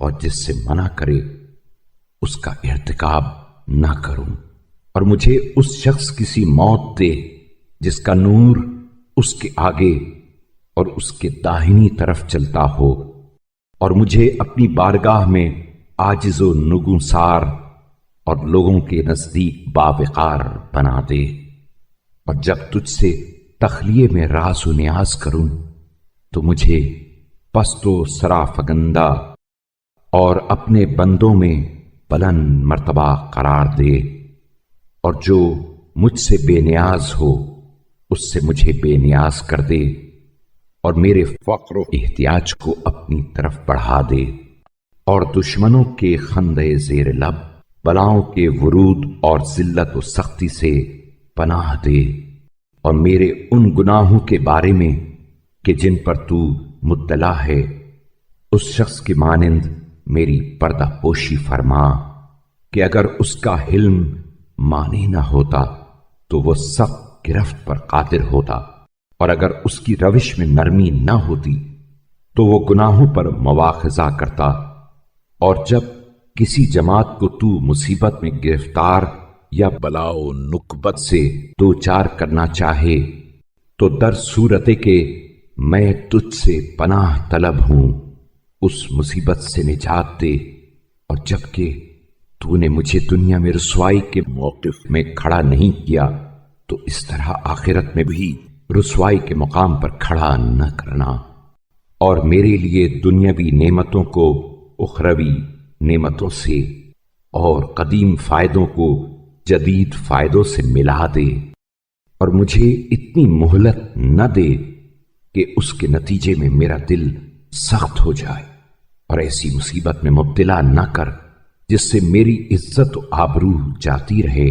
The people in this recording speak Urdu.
اور جس سے منع کرے اس کا ارتکاب نہ کروں، اور مجھے اس شخص کی سی موت دے جس کا نور اس کے آگے اور اس کے داہنی طرف چلتا ہو، اور مجھے اپنی بارگاہ میں عاجز و نگونسار اور لوگوں کے نزدیک باوقار بنا دے، اور جب تجھ سے تخلیے میں راز و نیاز کروں تو مجھے پست و سرافگندہ اور اپنے بندوں میں بلند مرتبہ قرار دے، اور جو مجھ سے بے نیاز ہو اس سے مجھے بے نیاز کر دے، اور میرے فقر و احتیاج کو اپنی طرف بڑھا دے، اور دشمنوں کے خندے زیر لب بلاؤں کے ورود اور ذلت و سختی سے پناہ دے، اور میرے ان گناہوں کے بارے میں کہ جن پر تو مطلع ہے اس شخص کے مانند میری پردہ پوشی فرما کہ اگر اس کا حلم مانی نہ ہوتا تو وہ سخت گرفت پر قادر ہوتا، اور اگر اس کی روش میں نرمی نہ ہوتی تو وہ گناہوں پر مواخذہ کرتا، اور جب کسی جماعت کو تو مصیبت میں گرفتار یا بلا و نکبت سے دوچار کرنا چاہے تو در صورت کہ میں تجھ سے پناہ طلب ہوں اس مصیبت سے نجات دے، اور جبکہ تو نے مجھے دنیا میں رسوائی کے موقف میں کھڑا نہیں کیا تو اس طرح آخرت میں بھی رسوائی کے مقام پر کھڑا نہ کرنا، اور میرے لیے دنیاوی نعمتوں کو اخروی نعمتوں سے اور قدیم فائدوں کو جدید فائدوں سے ملا دے، اور مجھے اتنی مہلت نہ دے کہ اس کے نتیجے میں میرا دل سخت ہو جائے، اور ایسی مصیبت میں مبتلا نہ کر جس سے میری عزت و آبرو جاتی رہے،